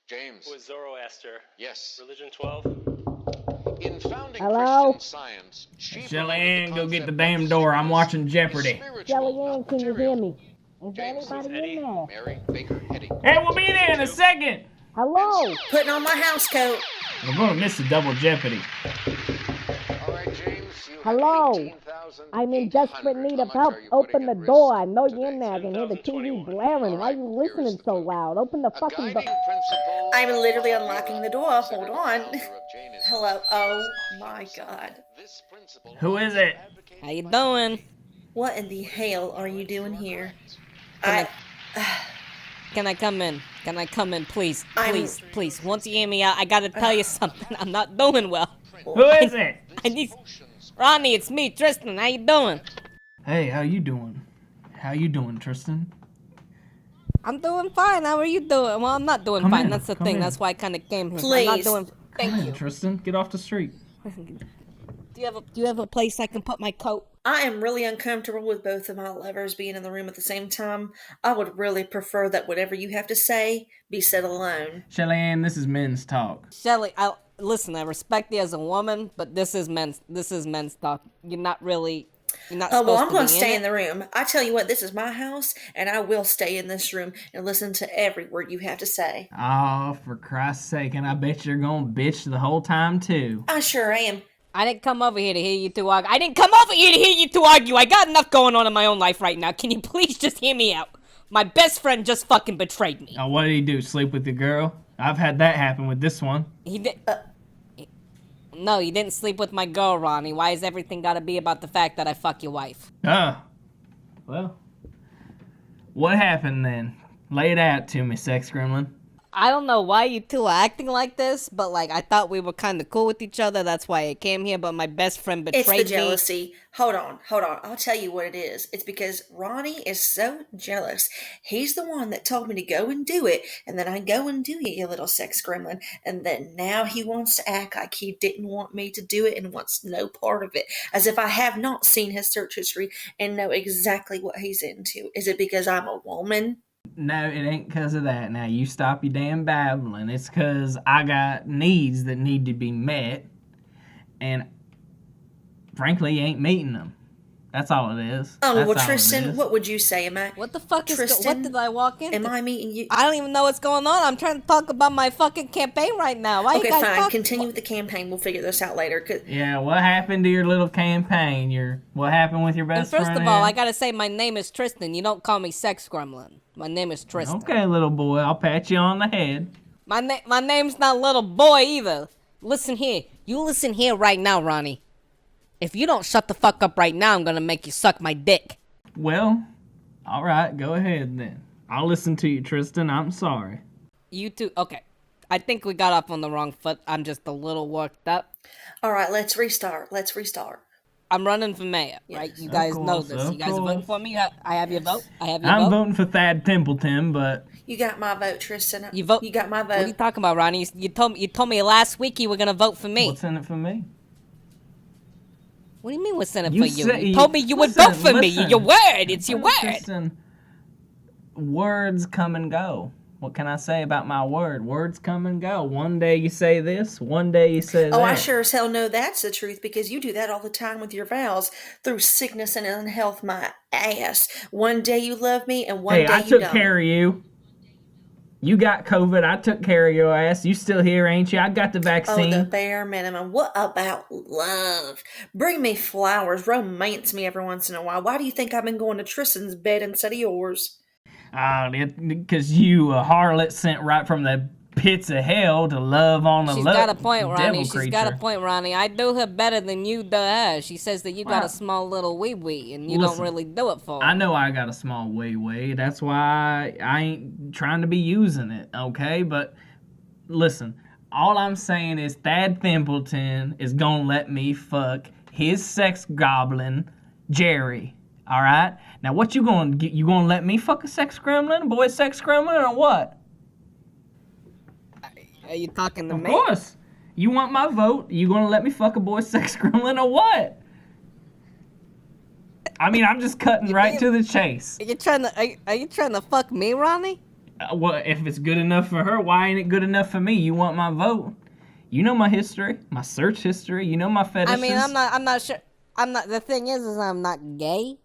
James. Was Zoroaster. Yes. Religion 12. In founding Hello? Christian science, she Shelley, go get the concept damn of door. I'm sickness watching is Jeopardy. spiritual, Shelley, not can you material. hear me? Is there James. anybody Eddie. in there? Mary Baker Eddy. Hey, we'll be there in a second. Hello? Putting on my house coat. We're gonna miss the double Jeopardy. All right, James. You Hello? have 18,800. I'm in desperate need of How much help. are you Open putting the at risk door. I know you're today? in there. I can hear the TV 10,021. blaring. All Why are right, you here is listening the so clue. loud? Open the A fucking door. guiding principle. I'm literally unlocking the door. Hold on. Founder of Jainism. Hello. Oh my god. This principle Who is it? How you doing? What in the hell are you doing here? Can I come in? Can I come in, please? Please, please. Once you hear me out, I gotta tell you something. I'm not doing well. Who is it? I need... Ronnie, it's me, Tristan. How you doing? Hey, how you doing? How you doing, Tristan? I'm doing fine. How are you doing? Well, I'm not doing Come fine. in, That's the come thing. in. That's why I kind of came here. I'm Please. not doing... Thank Come you. in, Tristan. Get off the street. Do you have a place I can put my coat? I am really uncomfortable with both of my lovers being in the room at the same time. I would really prefer that whatever you have to say be said alone. Shelley Ann, this is men's talk. Shelley, listen, I respect you as a woman, but this is men's talk. You're not Oh, well, I'm going to stay in the the room. I tell you what, this is my house, and I will stay in this room and listen to every word you have to say. Oh, for Christ's sake, and I bet you're gonna bitch the whole time, too. I sure am. I didn't come over here to hear you two argue. I got enough going on in my own life right now. Can you please just hear me out? My best friend just fucking betrayed me. Oh, what did he do, sleep with the girl? I've had that happen with this one. He did... No, you didn't sleep with my girl, Ronnie. Why is everything gotta be about the fact that I fuck your wife? Well, what happened then? Lay it out to me, sex gremlin. I don't know why you two are acting like this, but like I thought we were kind of cool with each other. That's why I came here. But my best friend betrayed me. It's the jealousy. Hold on. I'll tell you what it is. It's because Ronnie is so jealous. He's the one that told me to go and do it, and then I go and do it, you little sex gremlin. And then now he wants to act like he didn't want me to do it and wants no part of it, as if I have not seen his search history and know exactly what he's into. Is it because I'm a woman? No, it ain't because of that. Now, you stop your damn babbling. It's because I got needs that need to be met, and frankly, you ain't meeting them. That's all it is. Oh, That's well, all it Tristan, is. what would you say? What the fuck is... Tristan, what did I walk in? Am I meeting you? I don't even know what's going on. I'm trying to talk about my fucking campaign right now. Why Okay, you guys fine. talking? Continue with the campaign. We'll figure this out later. Yeah, what happened to your little campaign? What happened with your And best friend? first of all, I gotta say my name is Tristan. You don't call me sex gremlin. My name is Tristan. Okay, little boy, I'll pat you on the head. My name's not little boy either. Listen here. You listen here right now, Ronnie. If you don't shut the fuck up right now, I'm gonna make you suck my dick. Well, alright, go ahead then. I'll listen to you, Tristan. I'm sorry. You two, okay. I think we got off on the wrong foot. I'm just a little worked up. All right, let's restart. I'm running for mayor, right? You guys know course, this. of You guys are voting course. for me? I have your vote? I have your I'm vote? voting for Thad Templeton, but You got my vote, Tristan. You vote? You got my What are you vote. talking about, Ronnie? You told me last week you were gonna vote for me. what's in it for me? What do you mean what's in it You for you? say- You told me you would listen, vote for me. listen. Your word. It's your word. Tristan, words come and go. What can I say about my word? Words come and go. One day you say this, one day you say that. Oh, I sure as hell know that's the truth because you do that all the time with your vows through sickness and unhealth, my ass. One day you love me and one Hey, day I you took don't. care of you. You got COVID. I took care of your ass. You still here, ain't you? I got the Oh, vaccine. the bare minimum. What about love? Bring me flowers. Romance me every once in a while. Why do you think I've been going to Tristan's bed instead of yours? Because you, a harlot sent right from the pits of hell to love on a She's devil got a point, Ronnie. She's creature. got a point, Ronnie. I do her better than you do her. She says that you got Well, a small little wee-wee, and you listen, don't really do it for her. I know I got a small wee. That's why I ain't trying to be using it, okay? But listen, all I'm saying is Thad Templeton is gonna let me fuck his sex goblin, Jerry. All right? Now, what you gonna let me fuck a sex gremlin, a boy sex gremlin, or what? Are you talking to Of me? course. You want my vote? You gonna let me fuck a boy sex gremlin, or what? I mean, I'm just cutting right to the chase. Are you trying to fuck me, Ronnie? Well, if it's good enough for her, why ain't it good enough for me? You want my vote? You know my history, my search history. You know my fetishes. I mean, I'm not sure. The thing is I'm not gay.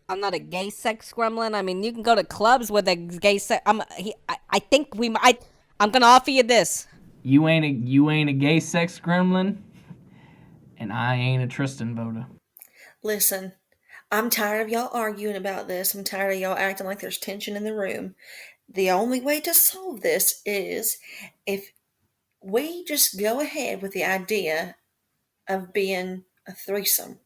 I'm not a gay sex gremlin. I mean, you can go to clubs with a gay sex. I think I'm gonna offer you this. You ain't a gay sex gremlin, and I ain't a Tristan voter. Listen, I'm tired of y'all arguing about this. I'm tired of y'all acting like there's tension in the room. The only way to solve this is if we just go ahead with the idea of being a threesome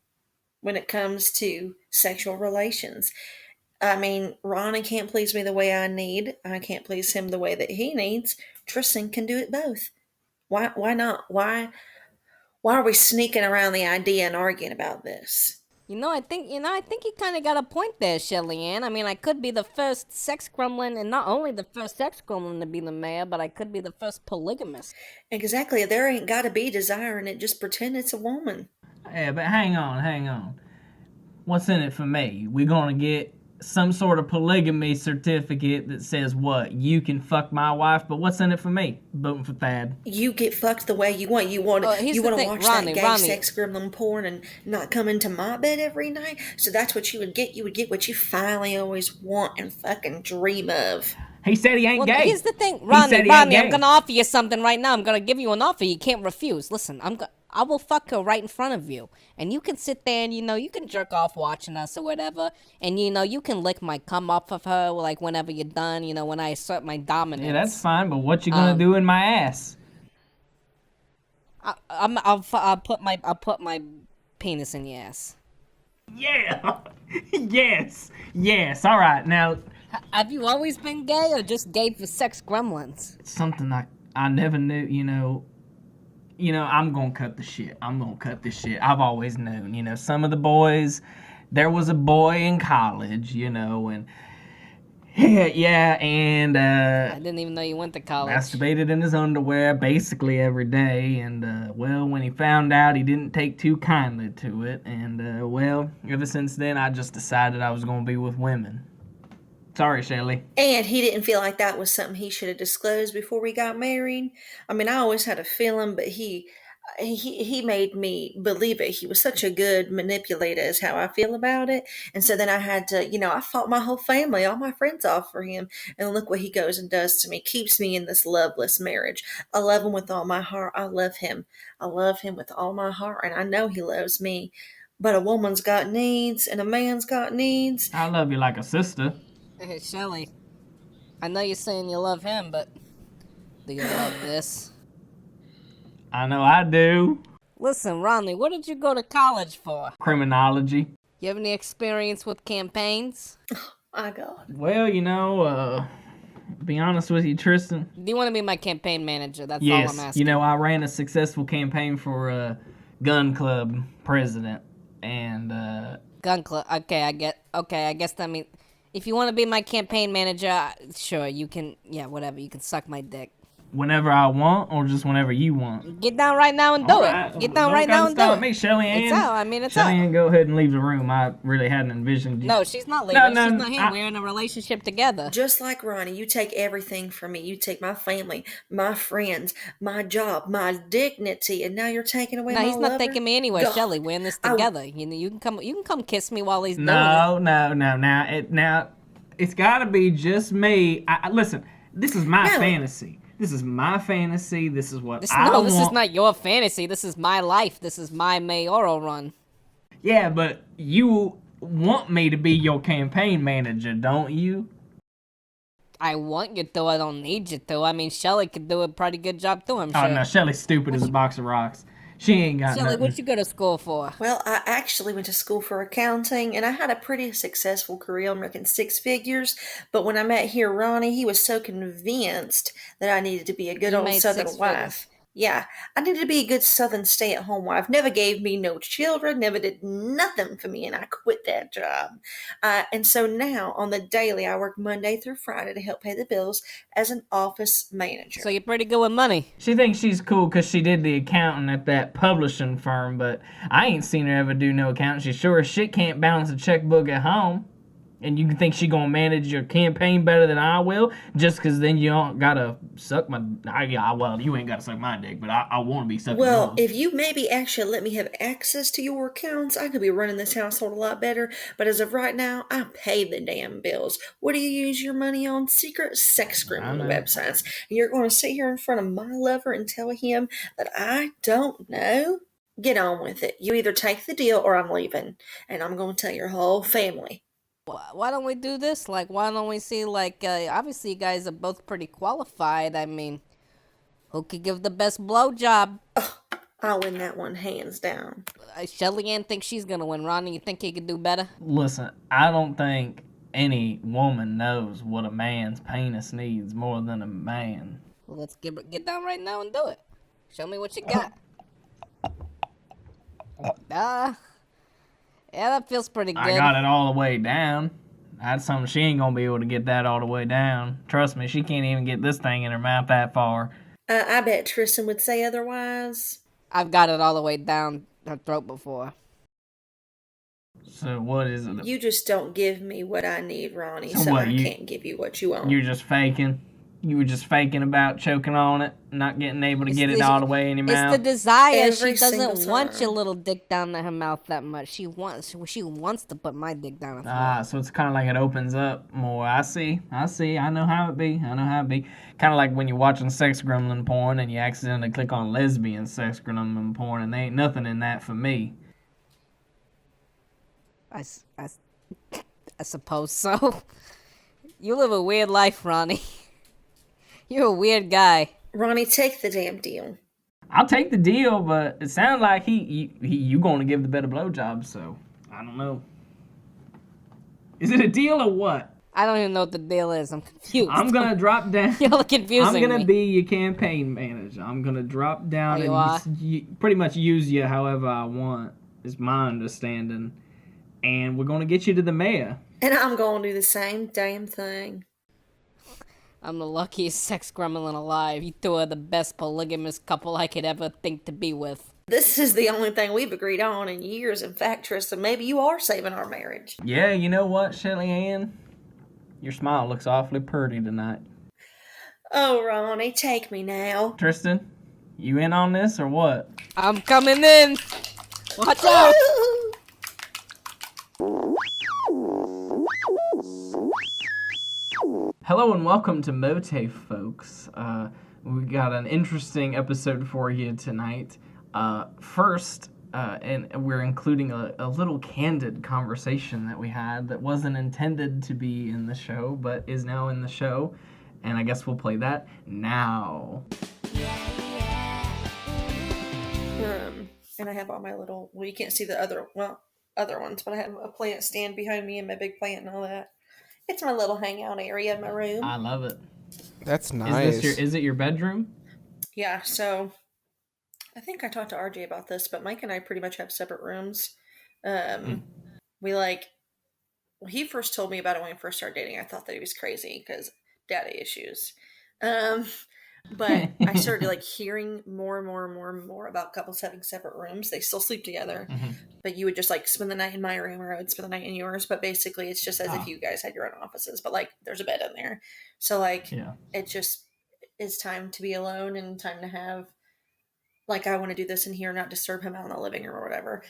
when it comes to sexual relations. I mean, Ronnie can't please me the way I need. I can't please him the way that he needs. Tristan can do it both. Why not? Why are we sneaking around the idea and arguing about this? I think you kind of got a point there, Shelley Ann. I mean, I could be the first sex gremlin, and not only the first sex gremlin to be the mayor, but I could be the first polygamist. Exactly. There ain't got to be desire in it. Just pretend it's a woman. Yeah, but hang on. What's in it for me? We gonna get some sort of polygamy certificate that says what? You can fuck my wife, but what's in it for me? Voting for Thad. You get fucked the way you want. You want to watch Ronnie, that gay sex gremlin porn and not come into my bed every night. So that's what you would get. You would get what you finally always want and fucking dream of. He said he ain't gay. Here's the thing, Ronnie, I'm gonna offer you something right now. I'm gonna give you an offer you can't refuse. Listen, I will fuck her right in front of you, and you can sit there and you can jerk off watching us or whatever, and you can lick my cum off of her like whenever you're done. When I assert my dominance. Yeah, that's fine. But what you gonna do in my ass? I'll put my penis in your ass. Yeah. Yes. All right. Now, have you always been gay or just gay for sex gremlins? it's something I never knew. I'm gonna cut the shit. I've always known. Some of the boys. There was a boy in college. And and I didn't even know you went to college. Masturbated in his underwear basically every day, and when he found out, he didn't take too kindly to it, and ever since then, I just decided I was gonna be with women. Sorry, Shelley. And he didn't feel like that was something he should have disclosed before we got married. I mean, I always had a feeling, but he made me believe it. He was such a good manipulator is how I feel about it. And so then I had to, I fought my whole family, all my friends off for him. And look what he goes and does to me. Keeps me in this loveless marriage. I love him with all my heart. I love him with all my heart. And I know he loves me. But a woman's got needs and a man's got needs. I love you like a sister. Hey, Shelley, I know you're saying you love him, but do you love this? I know I do. Listen, Ronnie, what did you go to college for? Criminology. You have any experience with campaigns? Oh, my God. Well, be honest with you, Tristan. Do you want to be my campaign manager? That's yes, all I'm asking. I ran a successful campaign for gun club president, and gun club. Okay, I guess that means if you want to be my campaign manager, sure, you can. Yeah, whatever. You can suck my dick. Whenever I want, or just whenever you want. Get down right now and do it. Get down right now and do it. Me, Shelley Ann. It's out. I mean, it's Shelley out. Ann, go ahead and leave the room. I really hadn't envisioned you. No, she's not leaving. No, she's not here. We're in a relationship together. Just like Ronnie, you take everything from me. You take my family, my friends, my job, my dignity, and now you're taking away my No, he's not lover? taking me anywhere, God. Shelley. We're in this together. You can come kiss me while he's doing it. No. Now, it's got to be just me. Listen, this is my fantasy. This is my fantasy. This is what I want. This is not your fantasy. This is my life. This is my mayoral run. Yeah, but you want me to be your campaign manager, don't you? I want you to. I don't need you to. I mean, Shelley could do a pretty good job too, I'm sure. Oh, no, Shelley's stupid as a box of rocks. She ain't got Shelley, nothing. what you go to school for? Well, I actually went to school for accounting, and I had a pretty successful career. I'm making six figures. But when I met here Ronnie, he was so convinced that I needed to be a good old Southern wife. Yeah, I needed to be a good Southern stay-at-home wife. Never gave me no children, never did nothing for me, and I quit that job. And so now, on the daily, I work Monday through Friday to help pay the bills as an office manager. So you're pretty good with money. She thinks she's cool because she did the accounting at that publishing firm, but I ain't seen her ever do no accounting. She sure as shit can't balance a checkbook at home. And you think she gonna manage your campaign better than I will? Just because then you don't gotta suck my. Well, you ain't gotta suck my dick, but I want to be sucking Well, yours. if you maybe actually let me have access to your accounts, I could be running this household a lot better. But as of right now, I pay the damn bills. What do you use your money on? Secret sex criminal websites. And you're going to sit here in front of my lover and tell him that I don't know? Get on with it. You either take the deal or I'm leaving. And I'm going to tell your whole family. Why don't we do this? Like, why don't we see, like, obviously you guys are both pretty qualified. I mean, who could give the best blowjob? I'll win that one hands down. Shelley Ann thinks she's gonna win. Ronnie, you think he could do better? Listen, I don't think any woman knows what a man's penis needs more than a man. Well, let's get down right now and do it. Show me what you got. Yeah, that feels pretty good. I got it all the way down. That's something she ain't gonna be able to get that all the way down. Trust me, she can't even get this thing in her mouth that far. I bet Tristan would say otherwise. I've got it all the way down her throat before. So what is it? You just don't give me what I need, Ronnie, So so what, I you- can't give you what you want. You're just faking? You were just faking about choking on it, not getting able to get it all the way in your mouth? It's the desire. Every She doesn't single want time. your little dick down to her mouth that much. She wants to put my dick down her throat. So it's kind of like it opens up more. I see. I know how it be. Kind of like when you're watching sex gremlin porn and you accidentally click on lesbian sex gremlin porn, and there ain't nothing in that for me. I suppose so. You live a weird life, Ronnie. You're a weird guy. Ronnie, take the damn deal. I'll take the deal, but it sounds like you going to give the better blowjob, so I don't know. Is it a deal or what? I don't even know what the deal is. I'm confused. I'm gonna drop down. You're confusing I'm gonna me. be your campaign manager. I'm gonna drop down Oh, and pretty much use you however I want, is my understanding. And we're gonna get you to the mayor. And I'm going to do the same damn thing. I'm the luckiest sex gremlin alive. You two are the best polygamous couple I could ever think to be with. This is the only thing we've agreed on in years. In fact, Tristan, maybe you are saving our marriage. Yeah, you know what, Shelley Ann? Your smile looks awfully pretty tonight. Oh, Ronnie, take me now. Tristan, you in on this or what? I'm coming in. Watch out. Hello and welcome to MOATAIF, folks. We got an interesting episode for you tonight. First, and we're including a little candid conversation that we had that wasn't intended to be in the show, but is now in the show. And I guess we'll play that now. And I have all my little, well, you can't see the other ones, but I have a plant stand behind me and my big plant and all that. It's my little hangout area in my room. I love it. That's nice. Is it your bedroom? Yeah, so I think I talked to RJ about this, but Mike and I pretty much have separate rooms. When he first told me about it when we first started dating, I thought that he was crazy because daddy issues. But I started hearing more and more about couples having separate rooms. They still sleep together, but you would just spend the night in my room or I would spend the night in yours. But basically it's just as if you guys had your own offices, but there's a bed in there. So it just is time to be alone and time to have, I want to do this in here, not disturb him out in the living room or whatever.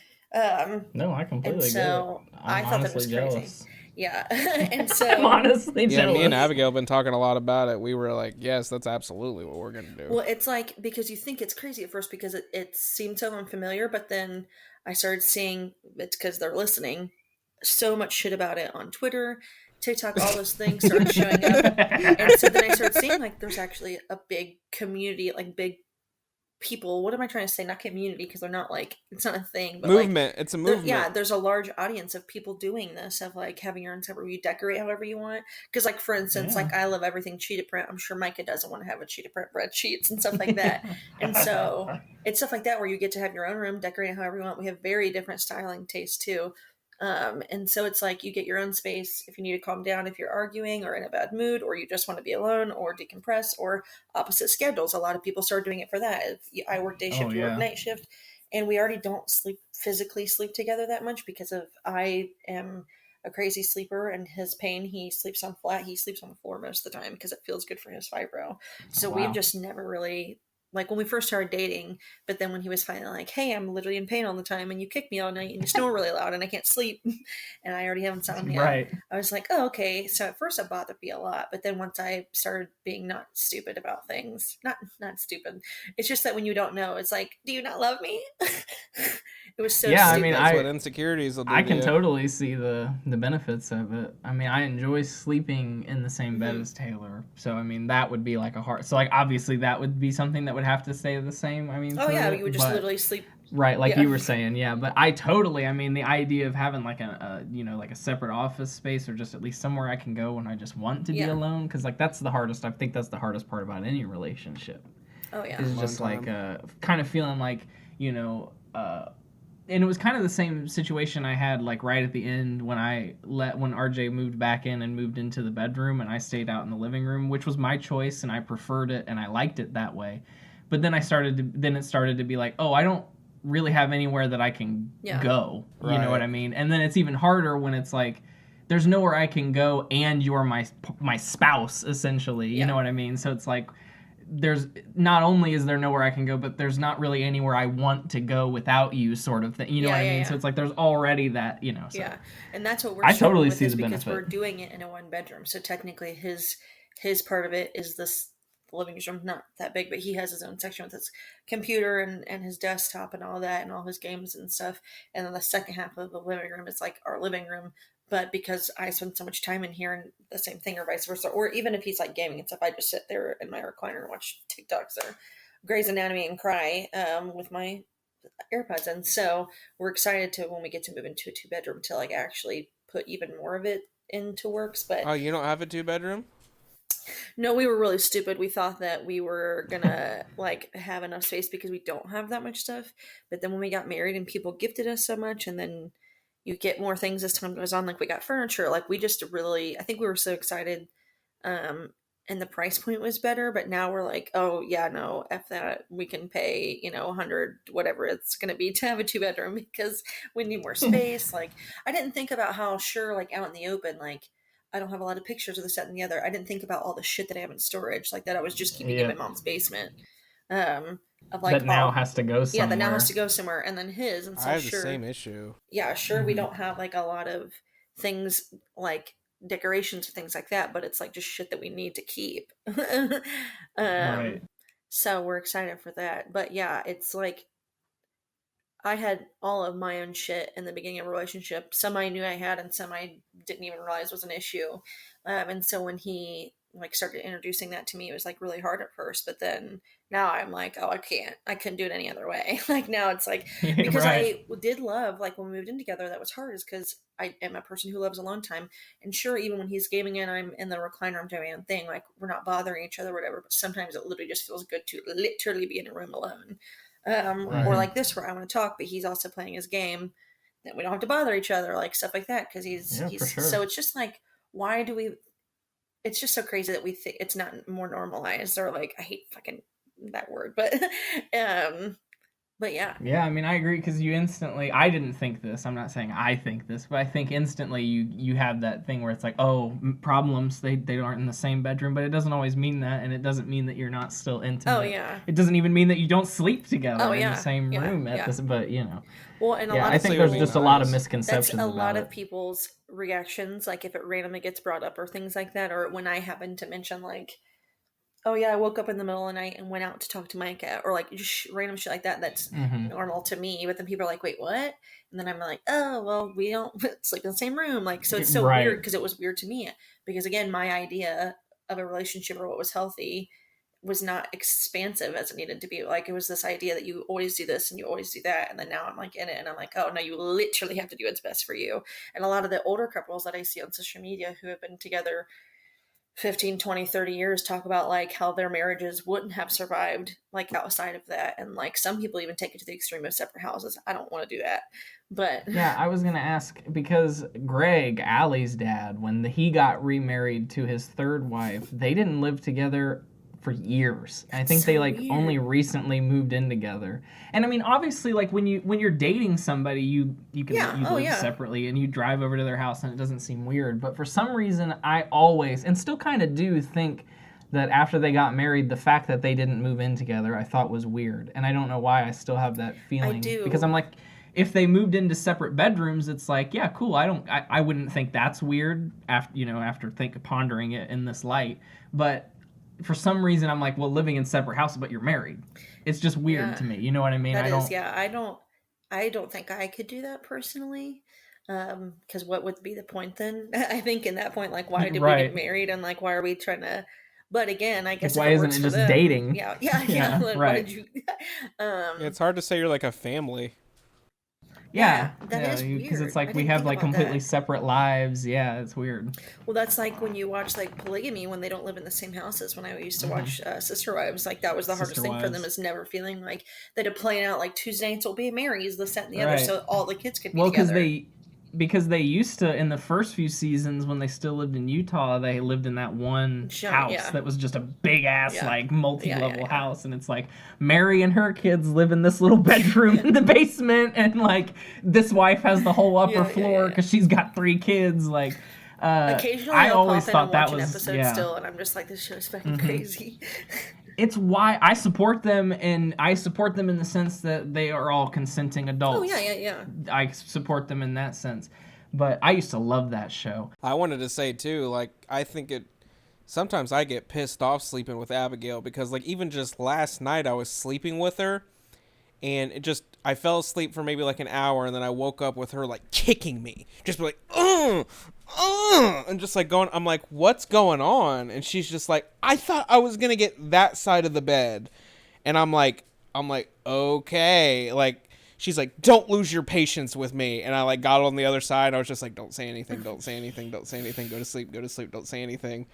No, I completely and so get it. I thought that was crazy. Yeah. And so I'm honestly Yeah, jealous. me and Abigail have been talking a lot about it. We were like, yes, that's absolutely what we're going to do. Well, it's because you think it's crazy at first because it seemed so unfamiliar, but then I started seeing, it's because they're listening, so much shit about it on Twitter, TikTok, all those things started showing up. And so then I started seeing there's actually a big community, big people. What am I trying to say? Not community, because they're not it's not a thing. But movement. It's a movement. Yeah, there's a large audience of people doing this, of having your own separate room. You decorate however you want. Because for instance, I love everything cheetah print. I'm sure Micah doesn't want to have a cheetah print bread sheets and stuff like that. And so it's stuff like that where you get to have your own room, decorate it however you want. We have very different styling tastes too. And so it's you get your own space if you need to calm down, if you're arguing or in a bad mood, or you just want to be alone or decompress, or opposite schedules. A lot of people start doing it for that. If I work day shift, you work night shift, and we already don't physically sleep together that much because I am a crazy sleeper, and his pain, he sleeps on flat. He sleeps on the floor most of the time because it feels good for his fibro. So we've Wow. just never really, like when we first started dating, but then when he was finally like, hey, I'm literally in pain all the time and you kick me all night and you snore really loud and I can't sleep and I already have insomnia. Right. I was like, oh, okay. So at first it bothered me a lot, but then once I started being not stupid about things, not stupid. It's just that when you don't know, it's like, do you not love me? It was so Yeah, I stupid. mean, That's what insecurities will do. I to can you. totally see the benefits of it. I mean, I enjoy sleeping in the same bed Mm-hmm. as Taylor. So, I mean, that would be like a hard... So, like, obviously, that would be something that would have to stay the same. I mean, Oh through yeah, it, you would just but- literally sleep. Right, like Yeah. you were saying, yeah. But I totally, I mean, the idea of having like a you know, like a separate office space or just at least somewhere I can go when I just want to be Yeah. alone. Because, like, that's the hardest... I think that's the hardest part about any relationship. Oh yeah. Is Alone just time. like kind of feeling like, you know, and it was kind of the same situation I had like right at the end when when RJ moved back in and moved into the bedroom and I stayed out in the living room, which was my choice and I preferred it and I liked it that way. But then it started to be like, oh, I don't really have anywhere that I can Yeah. go. You Right. know what I mean? And then it's even harder when it's like there's nowhere I can go and you're my spouse essentially. You Yeah. know what I mean? So it's like there's not only is there nowhere I can go, but there's not really anywhere I want to go without you, sort of thing. You know Yeah, what I yeah, mean? yeah. So it's like there's already that, you know. So. Yeah, and that's what we're I struggling totally with see is the because we're benefit. doing it in a one bedroom. So technically, his part of it is this living room, not that big, but he has his own section with his computer and his desktop and all that and all his games and stuff. And then the second half of the living room is like our living room. But because I spend so much time in here and the same thing or vice versa, or even if he's like gaming and stuff, I just sit there in my recliner and watch TikToks or Grey's Anatomy and cry with my AirPods in. So we're excited to when we get to move into a 2-bedroom to like actually put even more of it into works. But Oh, you don't have a 2-bedroom? no, we were really stupid. We thought that we were gonna like have enough space because we don't have that much stuff. But then when we got married and people gifted us so much, and then you get more things as time goes on, like we got furniture, like we just really, I think we were so excited. And the price point was better, but now we're like, oh yeah, no, F that. We can pay, 100, whatever it's going to be to have a 2-bedroom because we need more space. Like, I didn't think about how sure, like out in the open, like I don't have a lot of pictures of this, that, and the other. I didn't think about all the shit that I have in storage, like that I was just keeping in Yeah. my mom's basement. Of like that now all- has to go somewhere. yeah, that now has to go somewhere, and then his, and so I have sure, the same issue. yeah, sure, we Mhm. don't have like a lot of things like decorations or things like that, but it's like just shit that we need to keep. Right. So we're excited for that. But yeah, it's like I had all of my own shit in the beginning of a relationship. Some I knew I had, and some I didn't even realize was an issue. And so when he like started introducing that to me, it was like really hard at first. But then now I'm like, oh, I couldn't do it any other way. Like now it's like because Right. I did love like when we moved in together. That was hard, is because I am a person who loves alone time. And sure, even when he's gaming and I'm in the recliner, I'm doing my own thing. Like we're not bothering each other, or whatever. But sometimes it literally just feels good to literally be in a room alone. Right. Or like this where I want to talk, but he's also playing his game. That we don't have to bother each other, like stuff like that, because Yeah, for he's sure. so it's just like why do we? It's just so crazy that we think it's not more normalized, or like I hate fucking that word, but yeah. Yeah, I mean, I agree because you instantly. I didn't think this. I'm not saying I think this, but I think instantly you have that thing where it's like, oh, problems. They aren't in the same bedroom, but it doesn't always mean that, and it doesn't mean that you're not still intimate. Oh yeah. It doesn't even mean that you don't sleep together Oh, in yeah, the same yeah, room at yeah. this. But you know, Well, and a yeah, lot I of think Honestly, there's it would just be a lot of nice. that's misconceptions a about lot it. of people's reactions, like if it randomly gets brought up or things like that, or when I happen to mention like, oh yeah, I woke up in the middle of the night and went out to talk to my cat, or like just random shit like that. That's Mhm. normal to me, but then people are like, wait, what? And then I'm like, oh well, we don't sleep in the same room, like so it's so Right. weird because it was weird to me because again, my idea of a relationship or what was healthy was not expansive as it needed to be. Like it was this idea that you always do this and you always do that, and then now I'm like in it and I'm like, oh no, you literally have to do what's best for you. And a lot of the older couples that I see on social media who have been together 15, 20, 30 years talk about like how their marriages wouldn't have survived like outside of that, and like some people even take it to the extreme of separate houses. I don't want to do that, but Yeah, I was gonna ask because Greg, Allie's dad, when he got remarried to his third wife, they didn't live together for years. And I think so they like weird. only recently moved in together. And I mean, obviously, like when you're dating somebody, you can Yeah, you oh, live yeah. separately and you drive over to their house and it doesn't seem weird. But for some reason, I always and still kind of do think that after they got married, the fact that they didn't move in together, I thought was weird. And I don't know why I still have that feeling. do. Because I'm like, if they moved into separate bedrooms, it's like, yeah, cool. I wouldn't think that's weird after pondering it in this light. But for some reason, I'm like, well, living in separate houses, but you're married. It's just weird Yeah. to me. You know what I mean? I don't think I could do that personally. Because what would be the point then? I think in that point, like, why did we Right. get married, and like, why are we trying to? But again, I guess why if it isn't works it for just them- dating? Yeah. Yeah, Like, why right. did you? It's hard to say you're like a family. Yeah, that is because weird. it's like I we didn't have think like about completely that. separate lives. Yeah, it's weird. Well, that's like when you watch like polygamy when they don't live in the same houses. When I used to watch Sister Wives, like that was the hardest Sister thing for them, Wives. is never feeling like they had to plan out like Tuesday nights will be Marys, this, that, and the other, Right. so all the kids could be Well, together. because they used to in the first few seasons when they still lived in Utah, they lived in that one Sure, house yeah. that was just a big ass Yeah. like multi-level Yeah. house, and it's like Mary and her kids live in this little bedroom in the basement, and like this wife has the whole upper Yeah, floor yeah. because she's got 3 kids. Like Occasionally, I I'll always pop in thought and that watch an was episode yeah. still, and I'm just like, this show is fucking crazy. It's why I support them, and I support them in the sense that they are all consenting adults. Oh yeah. I support them in that sense. But I used to love that show. I wanted to say too, like, I think sometimes I get pissed off sleeping with Abigail because, like, even just last night I was sleeping with her and I fell asleep for maybe like an hour, and then I woke up with her like kicking me, just like, and just like going, I'm like, what's going on? And she's just like, I thought I was going to get that side of the bed. And I'm like, okay, like, she's like, don't lose your patience with me. And I like got on the other side. I was just like, don't say anything. Don't say anything. Don't say anything. Go to sleep. Go to sleep. Don't say anything.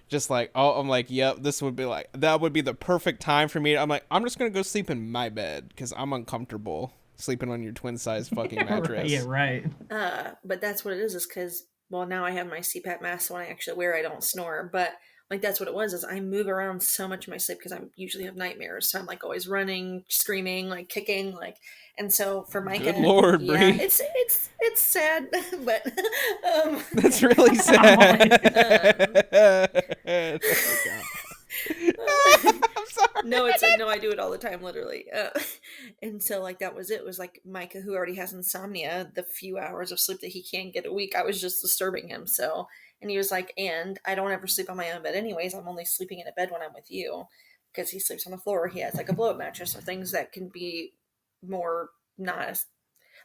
Just like, I'm like, yep, that would be the perfect time for me. I'm like, I'm just going to go sleep in my bed because I'm uncomfortable sleeping on your twin size fucking mattress. Yeah, right. But that's what it is because, well, now I have my CPAP mask, so when I actually wear it, I don't snore. But like that's what it was, is I move around so much in my sleep because I usually have nightmares. So I'm like always running, screaming, like kicking, like, and so for Micah, Good Lord, yeah, Bree. it's sad, but That's really sad. I'm sorry. no, I do it all the time, literally. And so like that was it. It was like Micah, who already has insomnia, the few hours of sleep that he can get a week, I was just disturbing him. So, and he was like, and I don't ever sleep on my own bed anyways. I'm only sleeping in a bed when I'm with you, because he sleeps on the floor. He has like a blow-up mattress or things that can be more not as,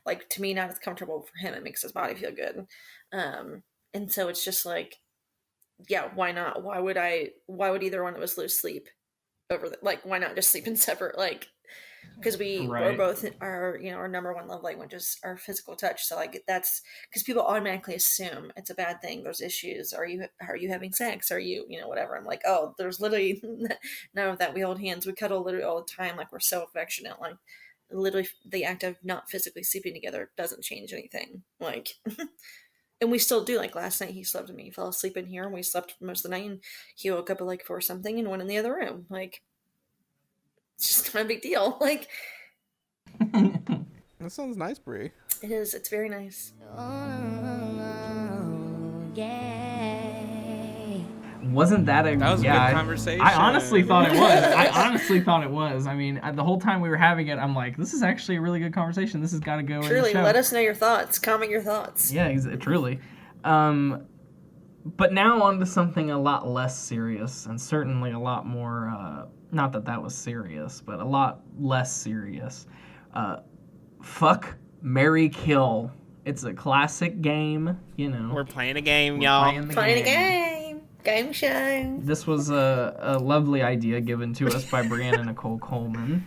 like, to me, not as comfortable. For him, it makes his body feel good. And so it's just like, yeah, why not? Why would either one of us lose sleep over like, why not just sleep in separate, like, because we're Right. both our number one love language is our physical touch. So like that's because people automatically assume it's a bad thing. There's issues. Are you having sex? Are you whatever? I'm like, oh, there's literally none of that. We hold hands. We cuddle literally all the time. Like we're so affectionate. Like literally the act of not physically sleeping together doesn't change anything. Like, and we still do. Like last night he slept with me. He fell asleep in here and we slept for most of the night, and he woke up at like 4 something and went in the other room. Like, it's just not a big deal. Like, That sounds nice, Bree. it is. It's very nice. Wasn't that a That was a yeah, good conversation. I honestly thought it was. I mean, the whole time we were having it, I'm like, this is actually a really good conversation. This has got to go in the Truly, show. let us know your thoughts. Comment your thoughts. Yeah, truly. But now on to something a lot less serious, and certainly a lot more, not that was serious, but a lot less serious. Fuck, marry, kill. It's a classic game, We're playing a game, We're y'all. playing the Playing a game. Game show. This was a lovely idea given to us by Brianna Nichol Coleman.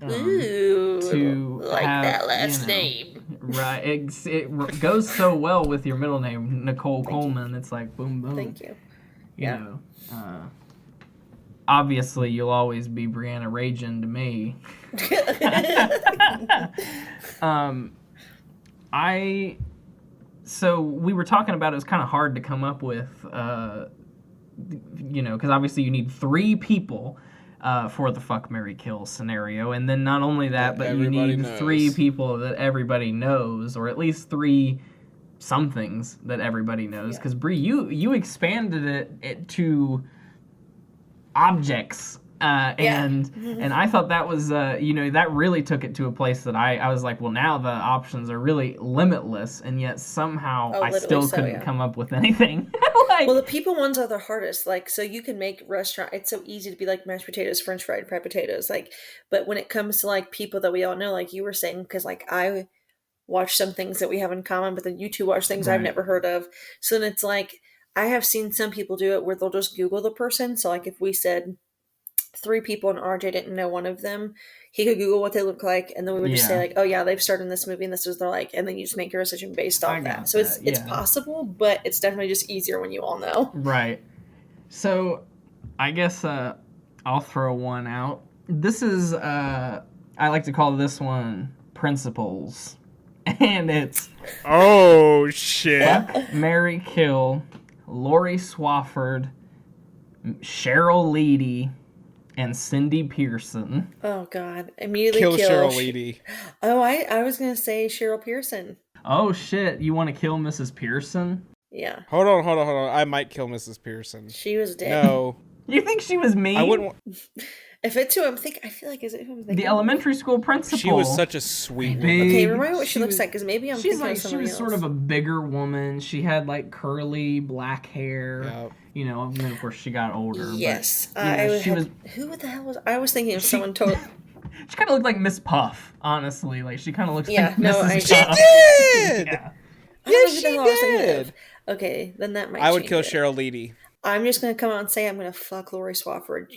Ooh. To like have, that last name. Right. It goes so well with your middle name, Nicole Coleman. It's like boom, boom. Thank you. You know. Obviously, you'll always be Brianna Ragin to me. So we were talking about it was kind of hard to come up with because obviously you need 3 people for the fuck, marry, kill scenario, and then not only that, but you everybody need knows. 3 people that everybody knows, or at least 3 somethings that everybody knows. Because Bree, you expanded it to objects. And I thought that was, that really took it to a place that I was like, well, now the options are really limitless, and yet somehow I still couldn't come up with anything. Well, the people ones are the hardest. Like, so you can make restaurant. It's so easy to be like mashed potatoes, French fried, fried potatoes. Like, but when it comes to like people that we all know, like you were saying, because like I watch some things that we have in common, but then you two watch things I've never heard of. So then it's like I have seen some people do it where they'll just Google the person. So like if we said 3 people and RJ didn't know one of them, he could Google what they look like, and then we would just say like, oh yeah, they've starred in this movie and this is their like, and then you just make your decision based off that. So it's possible, but it's definitely just easier when you all know. Right. So I guess I'll throw one out. This is I like to call this one Principles. And it's Oh shit. fuck, marry, kill Lori Swafford, Cheryl Leedy, and Cindy Pearson. Oh God! Immediately Kill Cheryl Leedy. Oh, I was gonna say Cheryl Pearson. Oh shit! You want to kill Mrs. Pearson? Yeah. Hold on. I might kill Mrs. Pearson. She was dead. No. You think she was mean? I wouldn't. If it's who I feel like is it who I'm thinking? The elementary school principal. She was such a sweet woman. Okay, remind me what she looks like, because maybe I'm thinking of she somebody was else. sort of a bigger woman. She had like curly black hair. Yep. And then of course she got older. Yes, But, she was. Who the hell was? I was thinking of someone totally. She kind of looked like Miss Puff, honestly. Like she kind of looks Yeah, like no, Mrs. Puff. Did! Yeah. Yes, she did. Okay, then that might. I would change kill it. Cheryl Leedy. I'm just gonna come out and say I'm gonna fuck Lori Swafford.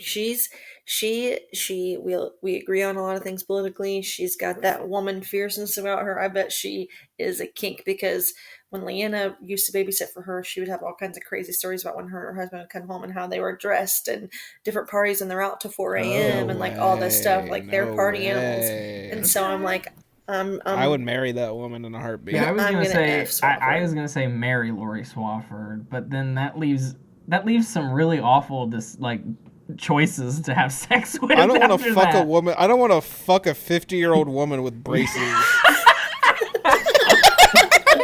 We agree on a lot of things politically. She's got that woman fierceness about her. I bet she is a kink, because when Leanna used to babysit for her, she would have all kinds of crazy stories about when her and her husband would come home and how they were dressed and different parties, and they're out till 4 a.m. and like all this stuff. Like they're party animals. And so I'm like, I would marry that woman in a heartbeat. Yeah, I was gonna say F Swafford. I was gonna say marry Lori Swafford, but then that leaves some really awful choices to have sex with. I don't want after to fuck that. a woman. I don't want to fuck a 50-year-old woman with braces.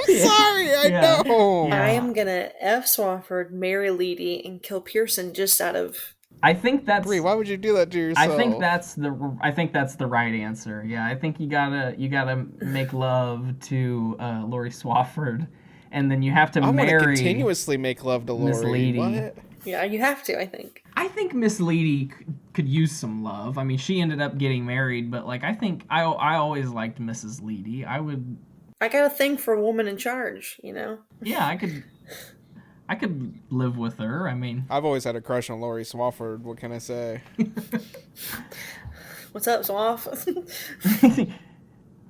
Sorry, I know. Yeah. I am gonna F Swafford, marry Leedy, and kill Pearson just out of. I think that's. Brie, why would you do that to yourself? I think that's the right answer. Yeah, I think you gotta make love to Lori Swafford, and then you have to I want to marry continuously make love to Miss Lori. Leedy. What? Yeah, you have to. I think. I think Miss Leedy could use some love. I mean, she ended up getting married, but like I think I always liked Mrs. Leedy. I got a thing for a woman in charge. Yeah, I could live with her. I mean, I've always had a crush on Lori Swafford. What can I say? What's up, Swaff?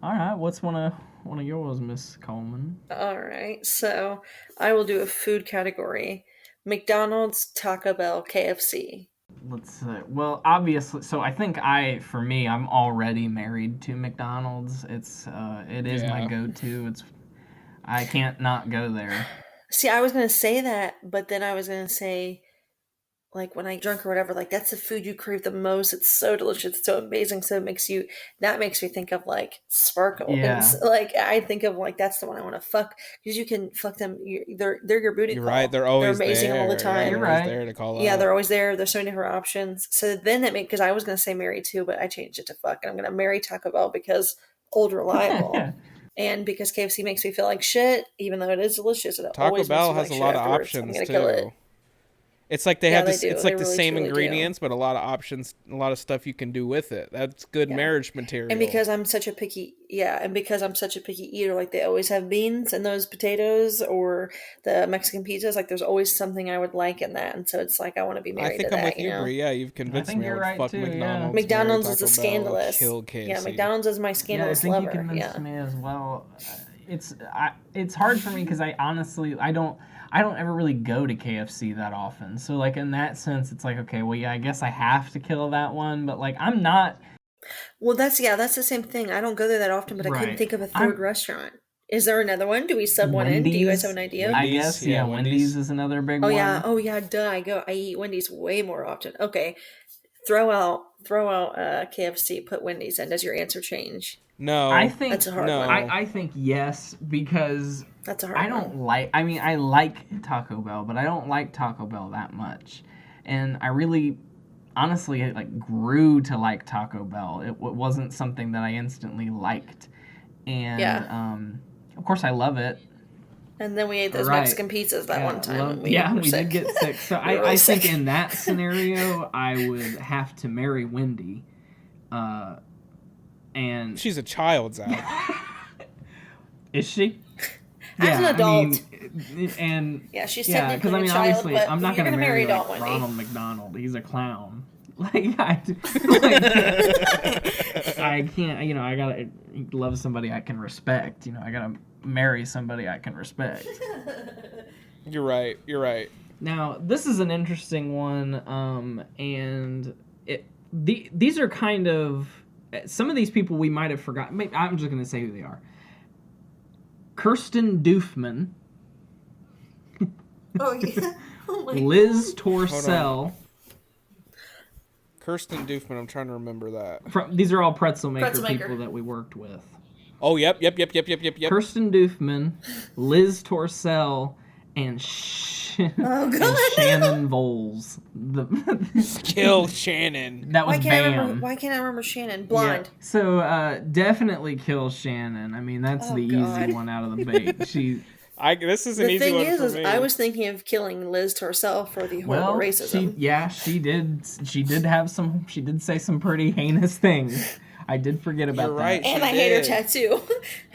all right. What's one of yours, Miss Coleman? All right, so I will do a food category: McDonald's, Taco Bell, KFC. Let's see. Well, obviously, so I think I'm already married to McDonald's. It is my go-to. I can't not go there. See, I was gonna say that, but then I was gonna say, like when I drunk or whatever, like that's the food you crave the most. It's so delicious, it's so amazing. So that makes me think of like Sparkle. Yeah. And like I think of like that's the one I want to fuck, because you can fuck them. They're your booty You're call. right. They're always amazing there. all the time. Yeah, You're they're always right. there to call Yeah, out. they're always there. There's so many different options. So then because I was gonna say marry too, but I changed it to fuck, and I'm gonna marry Taco Bell because old reliable. And because KFC makes me feel like shit, even though it is delicious, it Taco always Bell makes has me a feel like lot shit of afterwards. I'm options gonna kill it. too. It's like they Yeah, have they this. do. It's They like the really, same truly do. ingredients, but a lot of options, a lot of stuff you can do with it. That's good marriage material. And because I'm such a picky eater, like they always have beans in those potatoes or the Mexican pizzas. Like there's always something I would like in that, and so it's like I want to be married I think to I'm that. with you, Brie. Yeah, you've convinced think me. I you're would right fuck too, yeah. McDonald's. McDonald's marry is a Taco Bell, scandalous. kill KFC. Yeah, McDonald's is my Yeah, I scandalous think lover. you convinced Yeah. me as well. It's hard for me because I honestly I don't ever really go to KFC that often. So like in that sense, it's like okay, well yeah, I guess I have to kill that one. But like I'm not. Well, that's the same thing. I don't go there that often, but I couldn't Right. think of a third restaurant. Is there another one? Do we sub one in? Do you guys have an idea? I Wendy's, guess, yeah, Wendy's is another big Oh one. yeah, duh. I eat Wendy's way more often. Okay, throw out KFC. Put Wendy's in. Does your answer change? No. I think That's a hard no. one. I think yes, because That's a hard I don't like. I mean, I like Taco Bell, but I don't like Taco Bell that much, and I really, honestly, like grew to like Taco Bell. It wasn't something that I instantly liked, and of course I love it. And then we ate those Right. Mexican pizzas that one time. when we were sick. did get sick. So We were I sick. think in that scenario, I would have to marry Wendy, and She's a child, Zach. is she? As an adult. And Yeah, she's yeah, technically because I mean, a child, obviously, but I'm not you're gonna gonna marry marry adult like, Wendy. Ronald McDonald. He's a clown. Like I can't. You know, I gotta love somebody I can respect. You know, I gotta marry somebody I can respect. You're right. Now, this is an interesting one, and these are kind of some of these people we might have forgotten. Maybe, I'm just going to say who they are. Kirsten Doofman, Oh yeah. Oh my. Liz Torcell. Kirsten Doofman, I'm trying to remember that. These are all Pretzel Maker Pretzel Maker. people that we worked with. Oh, yep. Kirsten Doofman, Liz Torcell, and Oh, God. and Shannon Voles. Kill Shannon. That was Why can't I Bam. remember? Why can't I remember Shannon? Blind. Yeah. So definitely kill Shannon. I mean, that's Oh, the God. easy one out of the bait. This is an The easy thing one is, for me. I was thinking of killing Liz Torcell for the horrible racism. she did. She did have some. She did say some pretty heinous things. I did forget about You're that. right. and she I hate her did. tattoo.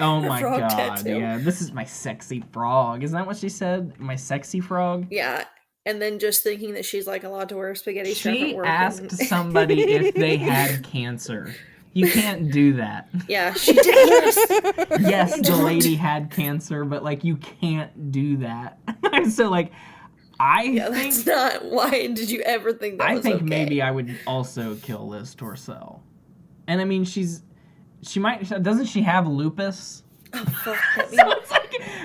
Oh Her my frog god! tattoo. Yeah, this is my sexy frog. Isn't that what she said? My sexy frog. Yeah, and then just thinking that she's like allowed to wear spaghetti strap at She work. asked and- somebody if they had cancer. You can't do that. Yeah, she did. Yes. Yes, the Don't. lady had cancer, but like you can't do that. So like, Yeah, that's not. Why did you ever think that I was think okay? maybe I would also kill Liz Torcell. And I mean, she might, doesn't she have lupus? Oh, fuck. That So means-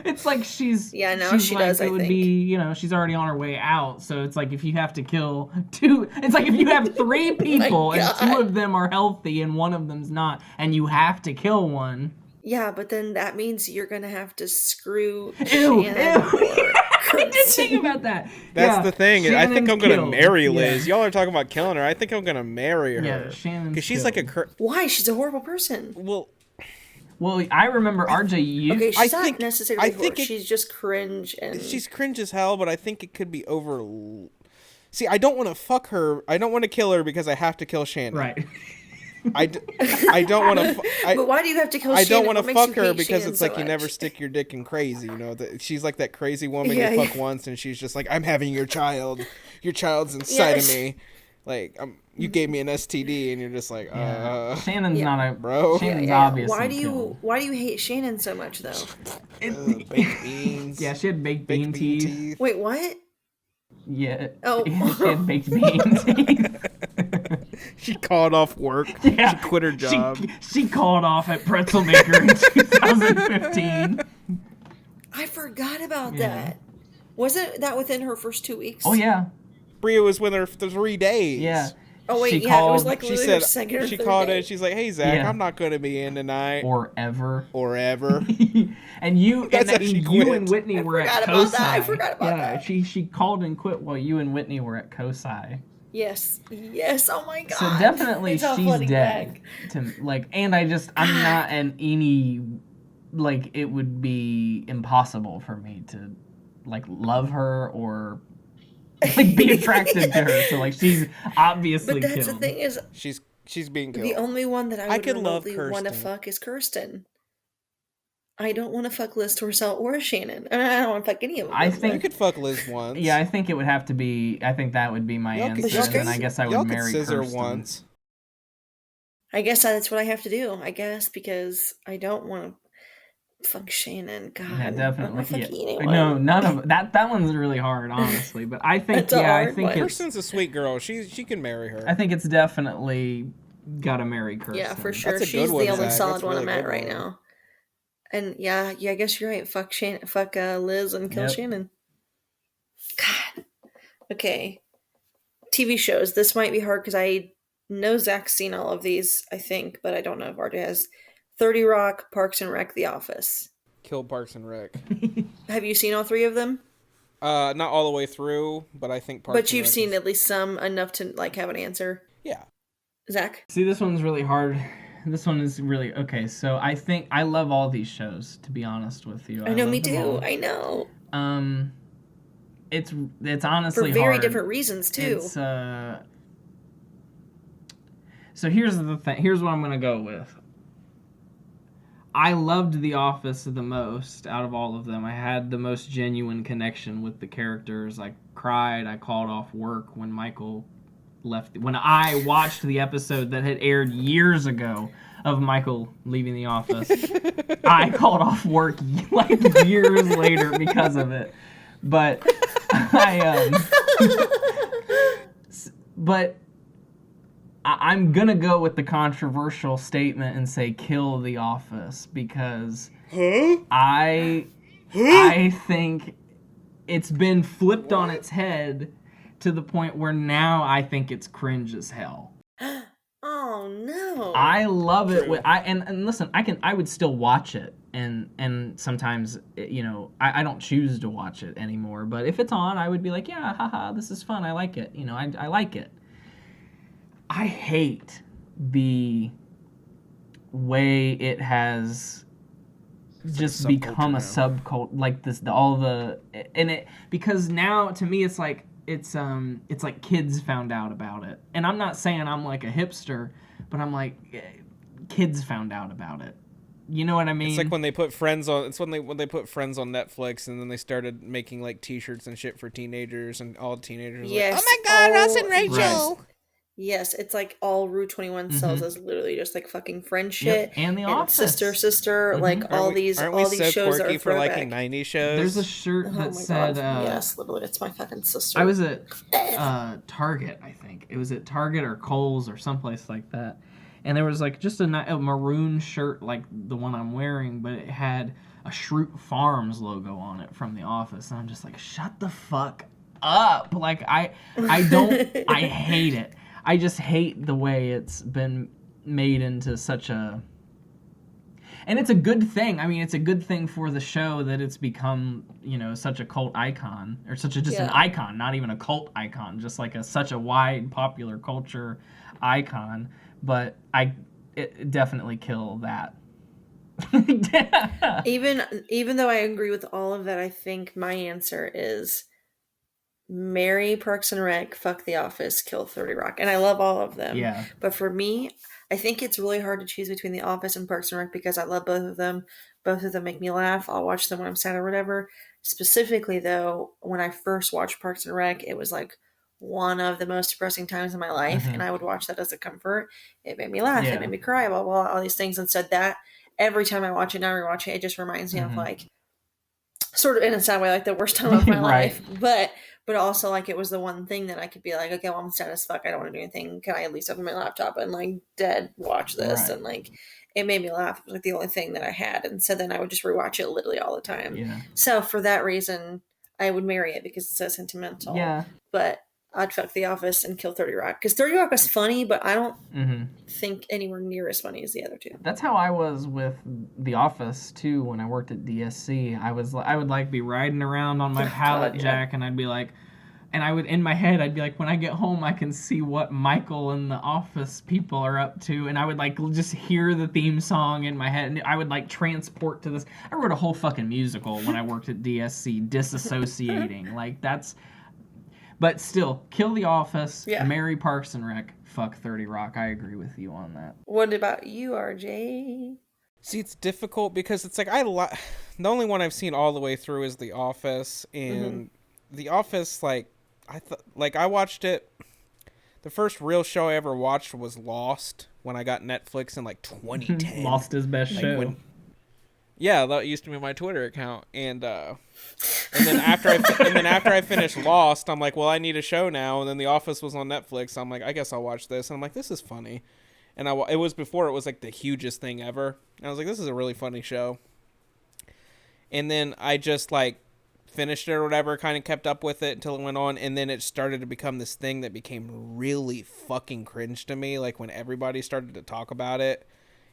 it's like she's, Yeah, no, she's she like, does, I it would think. be, you know, she's already on her way out. So it's like if you have to kill two, it's like if you have three people and God. two of them are healthy and one of them's not, and you have to kill one. Yeah, but then that means you're gonna have to screw Ew, Shannon or I didn't think Kristen. about that. That's Yeah, the thing. I think Shannon's I'm gonna killed. marry Liz. Yeah. Y'all are talking about killing her. I think I'm gonna marry her. Yeah, Shannon's because she's like a Why? She's a horrible person. well. Well, I remember RJ. You, Okay, she's I not think- necessarily I think horrible. it- She's just cringe and She's cringe as hell, but I think it could be over. See, I don't want to fuck her. I don't want to kill her because I have to kill Shannon. right? I don't want to. But why do you have to kill I Shannon? don't want to What makes fuck you her hate because Shannon it's so like you never much? stick your dick in crazy. You know, she's like that crazy woman Yeah, you fuck yeah. once and she's just like, I'm having your child. Your child's inside Yes. of me. Like, you gave me an STD and you're just like, Shannon's Yeah. not a Bro. Shannon's Yeah. obviously Why do you killed. Why do you hate Shannon so much though? baked beans. Yeah, she had baked baked bean teeth. Wait, what? Yeah. Oh. She had baked bean teeth. She called off work. Yeah. She quit her job. She called off at Pretzel Maker in 2015. I forgot about Yeah. that. Wasn't that within her first 2 weeks? Oh yeah, Bria was with her for 3 days. yeah. Oh wait, She yeah, it was called- like She literally her said second or she third called day. it. She's like, "Hey Zach, Yeah. I'm not gonna be in tonight Or ever. or ever." And you That's how and she you quit. and Whitney were at forgot about COSI. that. I forgot about yeah, that. she called and quit while you and Whitney were at COSI. Yes, yes. Oh my god. So definitely It's all she's flooding dead. back. To like, and I'm not an any like it would be impossible for me to like love her or like be attracted to her. So like she's obviously But that's killed. the thing is, She's being killed. the only one that I would could love remotely want to Kirsten. fuck is Kirsten. I don't want to fuck Liz Torcell or Shannon. And I don't want to fuck any of them. I You think could fuck Liz once. yeah, I think it would have to be. I think that would be my Y'all could answer, scissor- and I guess I y'all would could marry scissor Kirsten. once. I guess that's what I have to do. I guess because I don't want to fuck Shannon. God, Yeah, I don't definitely. want to fuck Yeah. anyone. No, none of that. That one's really hard, honestly. But I think, That's a yeah, I hard think one. it's. Kirsten's a sweet girl. She can marry her. I think it's definitely gotta marry Kirsten. Yeah, for sure. That's a good She's one, the only Zach. solid That's a one really I'm at good right one. now. and yeah, I guess you're right. Fuck Liz and kill Yep. Shannon. God. Okay. TV shows. This might be hard because I know Zach's seen all of these, I think, but I don't know if RJ has. 30 Rock, Parks and Rec, The Office. Kill Parks and Rec. Have you seen all three of them? Not all the way through, but I think Parks. But and you've Rec seen is- at least some enough to like have an answer. Yeah. Zach? See, this one's really hard. This one is really okay. So I think I love all these shows. To be honest with you, I know, love me them too. all. I know. It's For honestly very hard. different reasons too. It's So here's the thing. Here's what I'm gonna go with. I loved The Office the most out of all of them. I had the most genuine connection with the characters. I cried. I called off work when Michael left. When I watched the episode that had aired years ago of Michael leaving the office, I called off work like years later because of it. But I'm gonna go with the controversial statement and say kill The Office because I think it's been flipped on its head to the point where now I think it's cringe as hell. Oh no. I love it. And listen, I would still watch it, and sometimes I don't choose to watch it anymore. But if it's on, I would be like, yeah, haha, this is fun. I like it. I like it. I hate the way it has just become a subculture, like this, because now to me it's like kids found out about it, and I'm not saying I'm like a hipster, but I'm like kids found out about it. You know what I mean? It's like when they put Friends on. It's when they put Friends on Netflix, and then they started making like T-shirts and shit for teenagers, and all teenagers. Yes. Oh my God, Ross and Right. Rachel. Yes, it's like all Rue 21 sells is literally just like fucking friend shit. Yep, and The Office. Sister, like all these Aren't we so shows quirky are for throwback. liking 90s shows? There's a shirt Oh that my said God. Yes, literally, it's my fucking sister. I was at Target, I think. It was at Target or Kohl's or someplace like that. And there was like just a maroon shirt like the one I'm wearing, but it had a Shroot Farms logo on it from The Office. And I'm just like, shut the fuck up. Like, I hate it. I just hate the way it's been made into such a... And it's a good thing. I mean, it's a good thing for the show that it's become, such a cult icon. Or an icon, not even a cult icon. Just like such a wide popular culture icon. But it definitely kill that. Even though I agree with all of that, I think my answer is... marry Parks and Rec, fuck The Office, kill 30 Rock. And I love all of them. Yeah. But for me, I think it's really hard to choose between The Office and Parks and Rec because I love both of them. Both of them make me laugh. I'll watch them when I'm sad or whatever. Specifically, though, when I first watched Parks and Rec, it was like one of the most depressing times in my life. And I would watch that as a comfort. It made me laugh. Yeah. It made me cry, blah, blah, all these things. And said that every time I watch it, now I rewatch it, it just reminds me of like, sort of in a sad way, like the worst time of my Right. life. But also, like, it was the one thing that I could be like, okay, well, I'm sad as fuck. I don't want to do anything. Can I at least open my laptop and, like, dead watch this? Right. And, like, it made me laugh. It was, like, the only thing that I had. And so then I would just rewatch it literally all the time. Yeah. So for that reason, I would marry it because it's so sentimental. Yeah. But I'd fuck The Office and kill 30 Rock. Because 30 Rock was funny, but I don't think anywhere near as funny as the other two. That's how I was with The Office too. When I worked at DSC, I would like be riding around on my pallet jack, and I'd be like, and I would in my head I'd be like, when I get home, I can see what Michael and the Office people are up to, and I would like just hear the theme song in my head, and I would like transport to this. I wrote a whole fucking musical when I worked at DSC, disassociating. Like that's. But still, kill The Office, marry Parks and Rec, fuck 30 Rock. I agree with you on that. What about you, RJ? See, it's difficult because it's like the only one I've seen all the way through is The Office, and The Office, like I watched it. The first real show I ever watched was Lost when I got Netflix in like 2010. Lost his best show. Yeah, that used to be my Twitter account, and then after I finished Lost, I'm like, well, I need a show now, and then The Office was on Netflix. I'm like, I guess I'll watch this, and I'm like, this is funny, and it was before it was like the hugest thing ever, and I was like, this is a really funny show, and then I just like finished it or whatever, kind of kept up with it until it went on, and then it started to become this thing that became really fucking cringe to me, like when everybody started to talk about it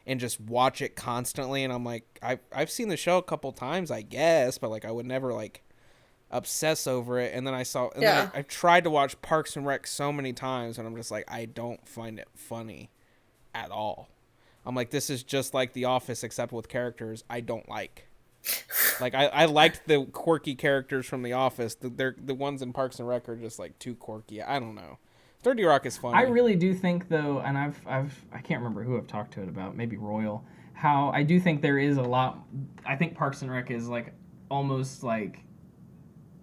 and just watch it constantly, and I'm like, I've seen the show a couple times, I guess, but like I would never like obsess over it. And then then I tried to watch Parks and Rec so many times, and I'm just like, I don't find it funny at all. I'm like, this is just like The Office except with characters I don't like. Like I liked the quirky characters from The Office. The ones in Parks and Rec are just like too quirky. I don't know. 30 Rock is funny. I really do think though, and I can't remember who I've talked to it about, maybe Royal, how I do think there is a lot. I think Parks and Rec is like almost like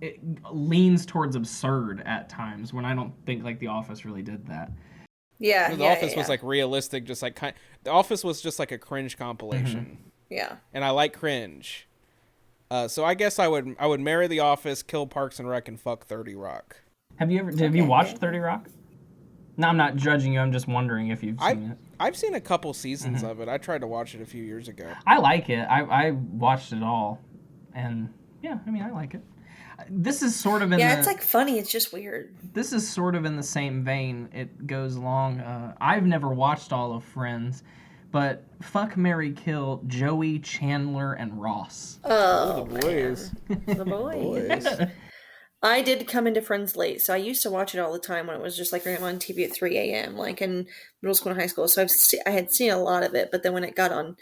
it leans towards absurd at times, when I don't think like The Office really did that. Yeah, The Office was like realistic, just like The Office was just like a cringe compilation. Mm-hmm. Yeah. And I like cringe. So I guess I would marry The Office, kill Parks and Rec, and fuck 30 Rock. Have you watched 30 Rock? No, I'm not judging you. I'm just wondering if you've seen it. I've seen a couple seasons of it. I tried to watch it a few years ago. I like it. I watched it all, and yeah, I mean, I like it. This is sort of in it's like funny. It's just weird. This is sort of in the same vein. It goes along. I've never watched all of Friends, but fuck, marry, kill Joey, Chandler, and Ross. Oh, the boys. The boys. I did come into Friends late, so I used to watch it all the time when it was just like right on TV at 3 a.m., like in middle school and high school. So I had seen a lot of it, but then when it got on,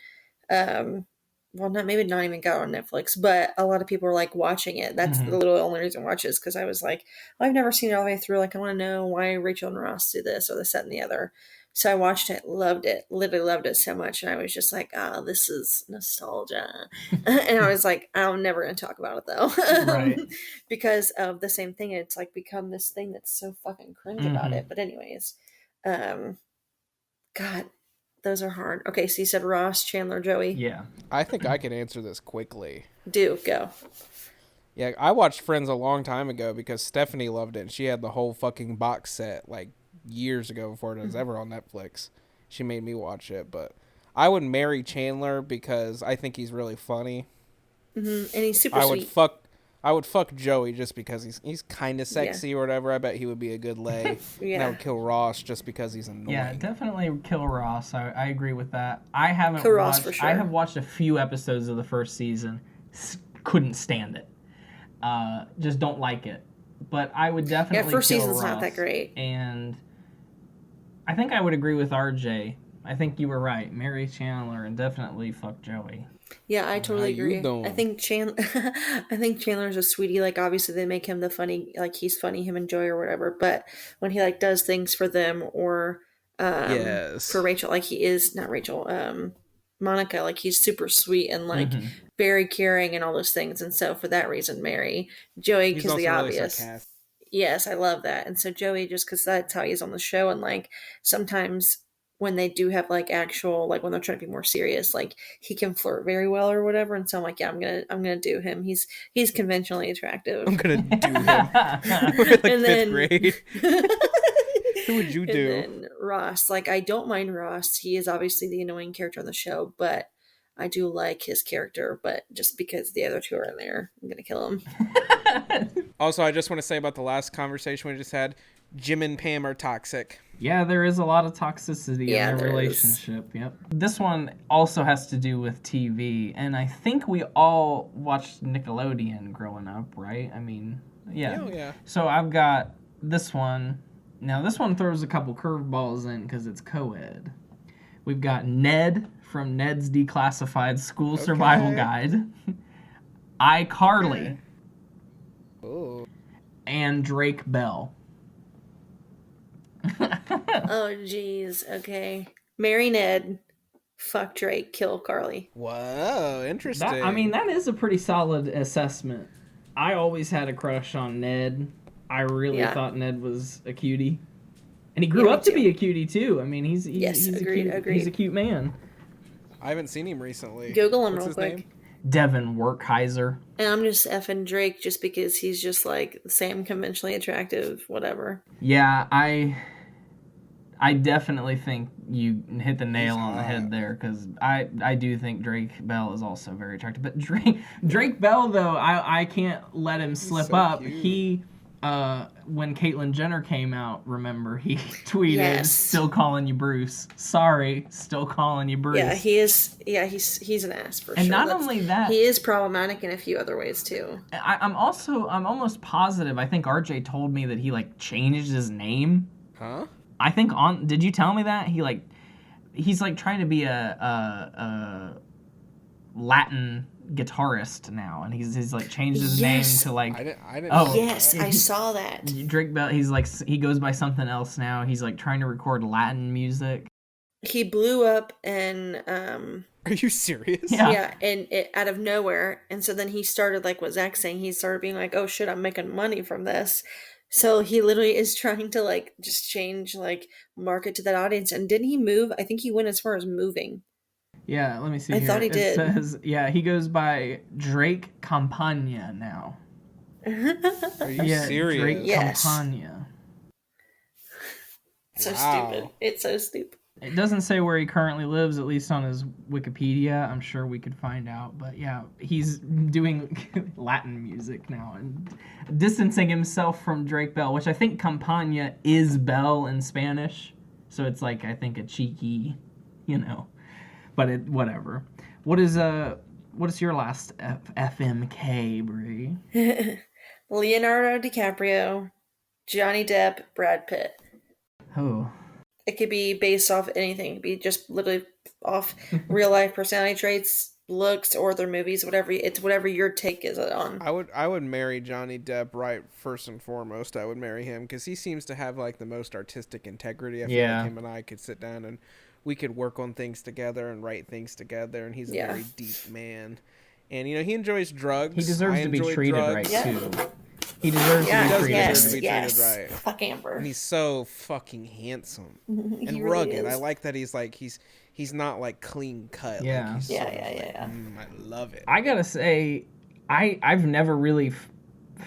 not even got on Netflix, but a lot of people were like watching it. That's the little only reason I watch is because I was like, I've never seen it all the way through. Like, I want to know why Rachel and Ross do this or this, that, and the other. So I watched it, loved it, literally loved it so much. And I was just like, this is nostalgia. And I was like, I'm never going to talk about it though. Right. Because of the same thing. It's like become this thing that's so fucking cringe about it. But anyways, God, those are hard. Okay. So you said Ross, Chandler, Joey. Yeah. I think I can answer this quickly. Do go. Yeah, I watched Friends a long time ago because Stephanie loved it. And she had the whole fucking box set like years ago before it was ever on Netflix. She made me watch it, but I would marry Chandler because I think he's really funny. And he's super sweet. I would fuck Joey just because he's kind of sexy or whatever. I bet he would be a good lay. And I would kill Ross just because he's annoying. Yeah, definitely kill Ross. I agree with that. I haven't kill watched. Ross for sure. I have watched a few episodes of the first season. Couldn't stand it. Just don't like it. But I would definitely first kill season's Ross. not that great. And I think I would agree with RJ. I think you were right. Marry Chandler and definitely fuck Joey. Yeah, I totally agree. doing? I think Chandler's a sweetie. Like, obviously they make him the funny, like he's funny, him and Joey or whatever. But when he like does things for them or for Rachel, like he is not Rachel, Monica, like he's super sweet and like very caring and all those things. And so for that reason, marry Joey because the obvious. Really yes, I love that. And so Joey, just because that's how he's on the show, and like sometimes when they do have like actual, like when they're trying to be more serious, like he can flirt very well or whatever. And so I'm like, yeah, I'm gonna do him. He's conventionally attractive. I'm gonna do him. We're like and fifth grade. Who would you do? And then Ross, like I don't mind Ross. He is obviously the annoying character on the show, but I do like his character. But just because the other two are in there, I'm gonna kill him. Also, I just want to say about the last conversation we just had, Jim and Pam are toxic. Yeah, there is a lot of toxicity in their relationship. Yep. This one also has to do with TV, and I think we all watched Nickelodeon growing up, right? I mean, yeah. Oh, yeah. So I've got this one. Now, this one throws a couple curveballs in because it's co-ed. We've got Ned from Ned's Declassified School Survival Guide. iCarly. Oh. And Drake Bell. Oh, jeez. Okay. Marry Ned. Fuck Drake. Kill Carly. Wow, interesting. That is a pretty solid assessment. I always had a crush on Ned. I really thought Ned was a cutie. And he grew up to be a cutie, too. I mean, he's agreed. He's a cute man. I haven't seen him recently. Google him What's real his quick. name? Devin Werkheiser. And I'm just effing Drake just because he's just like the same conventionally attractive, whatever. Yeah, I I definitely think you hit the nail on the head there, because I do think Drake Bell is also very attractive. But Drake Bell, though, I can't let him slip so up. cute. He when Caitlyn Jenner came out, remember, he tweeted, Yes. "Still calling you Bruce. Sorry, still calling you Bruce." Yeah, he is. Yeah, he's an ass for And sure. not only that, he is problematic in a few other ways too. I'm almost positive. I think RJ told me that he like changed his name. Huh? I think did you tell me that he's like trying to be a Latin guitarist now, and he's like changed his name to like I didn't Oh. know Yes, that. I saw that. Drake Bell. He's like he goes by something else now. He's like trying to record Latin music. He blew up and Are you serious? Yeah. and it out of nowhere, and so then he started like what Zach's saying. He started being like, "Oh shit, I'm making money from this." So he literally is trying to like just change like market to that audience. And didn't he move? I think he went as far as moving. Yeah, let me see I here. thought he It did. says, yeah, he goes by Drake Campagna now. Are you Yeah, serious? Drake Yes. Campagna. So Wow. stupid. It's so stupid. It doesn't say where he currently lives, at least on his Wikipedia. I'm sure we could find out. But yeah, he's doing Latin music now and distancing himself from Drake Bell, which I think Campagna is Bell in Spanish. So it's like, I think, a cheeky, but whatever. What is your last FMK, Brie? Leonardo DiCaprio, Johnny Depp, Brad Pitt. Oh. It could be based off anything. It could be just literally off real life personality traits, looks, or their movies, whatever. It's whatever your take is on. I would marry Johnny Depp right first and foremost. I would marry him because he seems to have like the most artistic integrity. I feel like him and I could sit down and we could work on things together and write things together. And he's a very deep man. And he enjoys drugs. He deserves to be treated right too. He deserves to be treated right. Fuck Amber. And he's so fucking handsome He and really rugged. is. I like that he's not like clean cut. Yeah. Like he's Yeah, sort of yeah. I love it. I gotta say, I've never really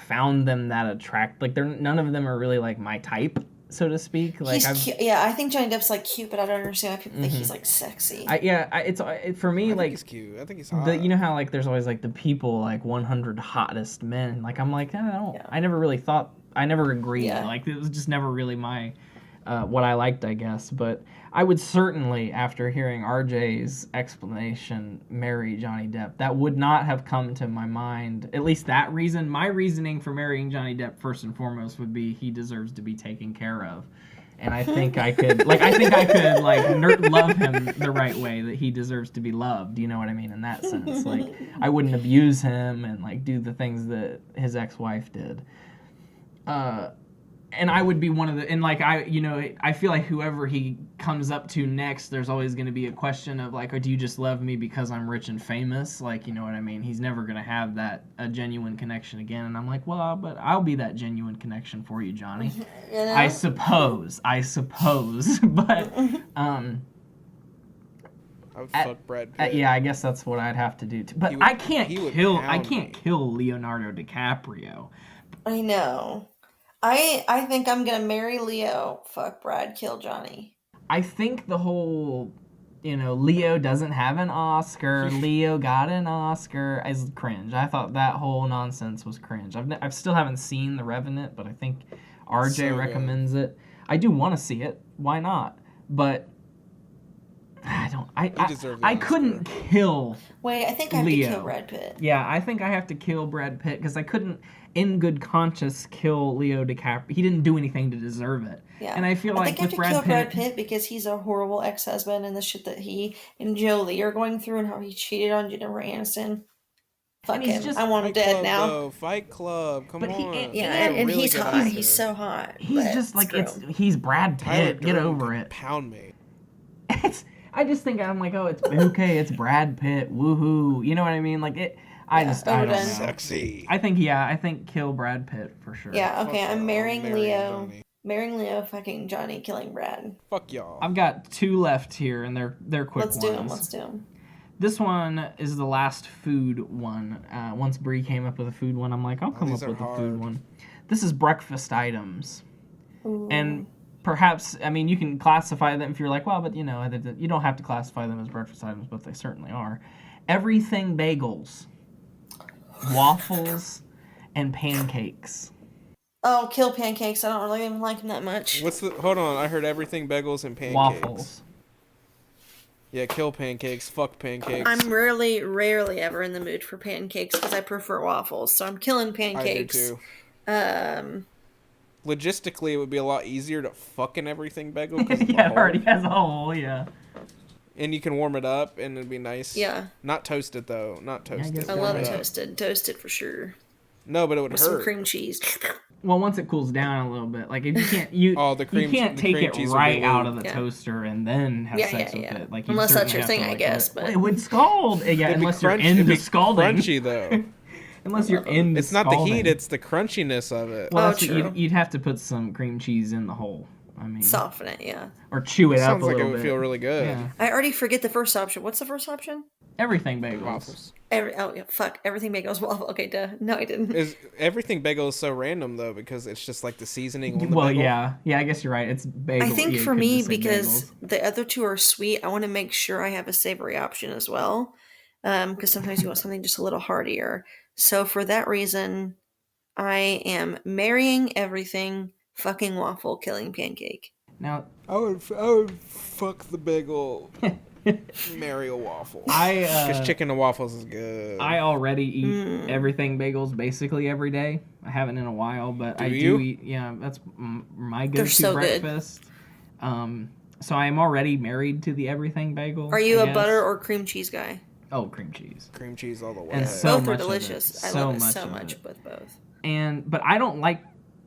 found them that attractive. Like none of them are really like my type, so to speak. Like He's cute. Yeah, I think Johnny Depp's like cute, but I don't understand why people think he's like sexy. It's for me I like think he's cute. I think he's hot. you know how like there's always like the people like 100 hottest men. Like I'm like I never really thought. I never agreed. Yeah. Like it was just never really my what I liked, I guess. But I would certainly, after hearing RJ's explanation, marry Johnny Depp. That would not have come to my mind. At least that reason. My reasoning for marrying Johnny Depp first and foremost would be he deserves to be taken care of. And I think I could love him the right way that he deserves to be loved. You know what I mean? In that sense, like I wouldn't abuse him and like do the things that his ex-wife did. And I would be one of the, and like I feel like whoever he comes up to next, there's always going to be a question of like, oh, do you just love me because I'm rich and famous? Like, you know what I mean? He's never going to have a genuine connection again. And I'm like, well, but I'll be that genuine connection for you, Johnny. I suppose, but I would fuck Brad Pitt. yeah, I guess that's what I'd have to do. But I can't kill Leonardo DiCaprio. I know. I think I'm gonna marry Leo. Fuck Brad, kill Johnny. I think the whole, Leo doesn't have an Oscar. Leo got an Oscar is cringe. I thought that whole nonsense was cringe. I still haven't seen The Revenant, but I think RJ recommends it. I do want to see it. Why not? But I don't. I couldn't kill. Wait, I think I have Leo. to kill Brad Pitt. Yeah, I think I have to kill Brad Pitt because I couldn't, in good conscience, kill Leo DiCaprio. He didn't do anything to deserve it. Yeah. And I feel like think I have with to kill Brad Brad Pitt because he's a horrible ex-husband and the shit that he and Jolie are going through and how he cheated on Jennifer Aniston. Fuck him. I want him dead now. Fight Club, come But on. And he's hot. He's so hot. He's but just like screw him. he's Brad Pitt. Get over it. Pound me. I just think I'm like, oh, it's okay. It's Brad Pitt. Woohoo. You know what I mean? Like it. I don't know. Sexy. I think kill Brad Pitt for sure. Yeah. Okay. I'm marrying Leo. Johnny. Marrying Leo, fucking Johnny, killing Brad. Fuck y'all. I've got 2 left here, and they're quick Let's ones. do them. This one is the last food one. Once Bree came up with a food one, I'm like, I'll come up with a food one. This is breakfast items. Ooh. And perhaps, I mean, you can classify them if you're like, well, but you know, you don't have to classify them as breakfast items, but they certainly are. Everything bagels, waffles, and pancakes. Oh, kill pancakes. I don't really even like them that much. Hold on, I heard everything bagels and pancakes. Waffles. Yeah, kill pancakes. Fuck pancakes. I'm rarely ever in the mood for pancakes because I prefer waffles. So I'm killing pancakes. I do too. Logistically, it would be a lot easier to fucking everything bagel. Yeah, it already has a hole, yeah. And you can warm it up, and it'd be nice. Yeah. Not toasted, though. Not toasted. I love it toasted. Toasted for sure. No, but it would With hurt. some cream cheese. Well, once it cools down a little bit, like if you can't, you can't take it right out of the toaster and then have sex with it. Like, unless that's your thing, I guess. But it would scald. Yeah, unless you're into scalding. Crunchy though. Unless you're into It's not the heat; it's the crunchiness of it. Well, you'd have to put some cream cheese in the hole. I mean, soften it, yeah. Or chew it up a little bit. Sounds like it would feel really good. Yeah. I already forget the first option. What's the first option? Everything bagels. Waffles. Everything bagels waffle. Okay, duh. No, I didn't. Everything bagel is so random though because it's just like the seasoning on the well, bagel. yeah, I guess you're right. It's bagel. I think for me, because bagels. the other two are sweet, I want to make sure I have a savory option as well. Because sometimes you want something just a little heartier. So for that reason, I am marrying everything, fucking waffle, killing pancake. Now, I would fuck the bagel, marry a waffle. Because chicken and waffles is good. I already eat everything bagels basically every day. I haven't in a while, but I do eat. Yeah, that's my go-to breakfast. So I am already married to the everything bagel. Are you a butter or cream cheese guy? Oh, cream cheese. Cream cheese all the way. And so both are much delicious. I love it so much with both. But I don't like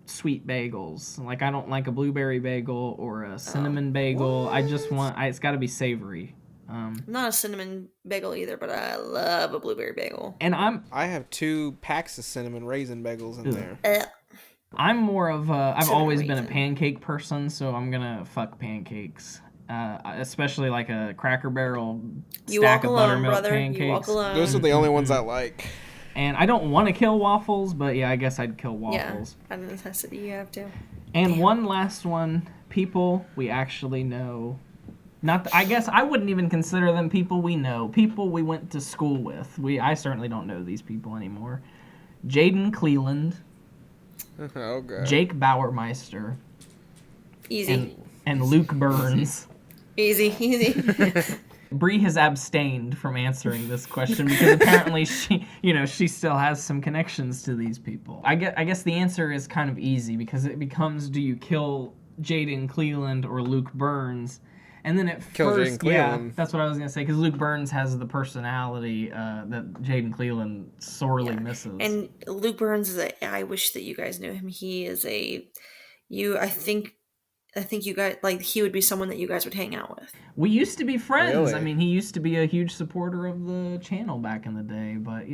sweet bagels. Like, I don't like a blueberry bagel or a cinnamon bagel. I just want, it's got to be savory. I'm not a cinnamon bagel either, but I love a blueberry bagel. And I have 2 packs of cinnamon raisin bagels in there. I'm more of I've always been a pancake person, so I'm gonna fuck pancakes. Especially like a Cracker Barrel stack of buttermilk pancakes. You walk alone. Those are the only ones I like. And I don't want to kill waffles, but yeah, I guess I'd kill waffles. Yeah, out of necessity, you have to. And one last one, people we actually know. I guess I wouldn't even consider them people we know. People we went to school with. I certainly don't know these people anymore. Jaden Cleland. Okay. Jake Bauermeister. Easy. And Luke Burns. Easy. Bree has abstained from answering this question because apparently she still has some connections to these people. I guess the answer is kind of easy because it becomes, do you kill Jaden Cleland or Luke Burns? And then at first, that's what I was going to say, because Luke Burns has the personality that Jaden Cleland sorely misses. And Luke Burns I wish that you guys knew him. He is I think you guys, like, he would be someone that you guys would hang out with. We used to be friends. Really? I mean, he used to be a huge supporter of the channel back in the day, but,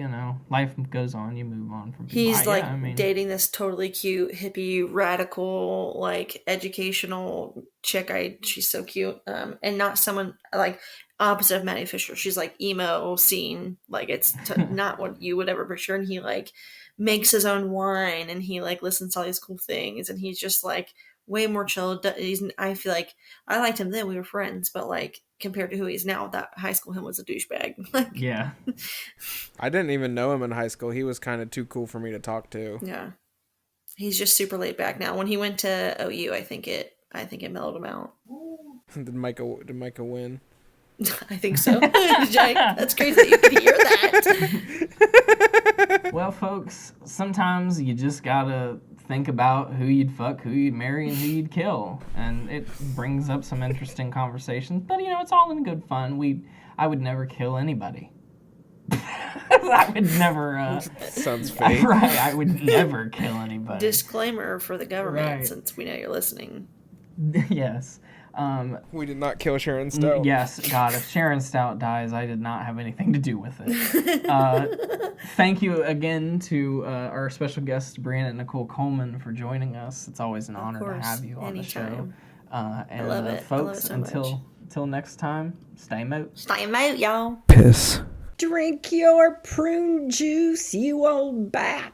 life goes on. You move on from people. He's, dating this totally cute, hippie, radical, like, educational chick. She's so cute. And not someone, like, opposite of Maddie Fisher. She's, like, emo scene. Like, it's not what you would ever picture. And he, like, makes his own wine, and he, like, listens to all these cool things, and he's just, like, way more chill. I feel like I liked him then. We were friends, but like compared to who he is now, that high school him was a douchebag. Yeah. I didn't even know him in high school. He was kind of too cool for me to talk to. Yeah. He's just super laid back now. When he went to OU, I think it mellowed him out. Did Micah win? I think so. Jake, that's crazy that you could hear that. Well, folks, sometimes you just gotta think about who you'd fuck, who you'd marry, and who you'd kill. And it brings up some interesting conversations. But, it's all in good fun. I would never kill anybody. I would never... Sounds fake. Right, I would never kill anybody. Disclaimer for the government, since we know you're listening. Yes. We did not kill Sharon Stout. Yes, God, if Sharon Stout dies, I did not have anything to do with it. Thank you again to our special guest, Brianna Nichol Coleman, for joining us. It's always an honor to have you on the show. I love it. Folks, I love it so much. until next time, stay moat. Stay moat, y'all. Piss. Drink your prune juice, you old bat.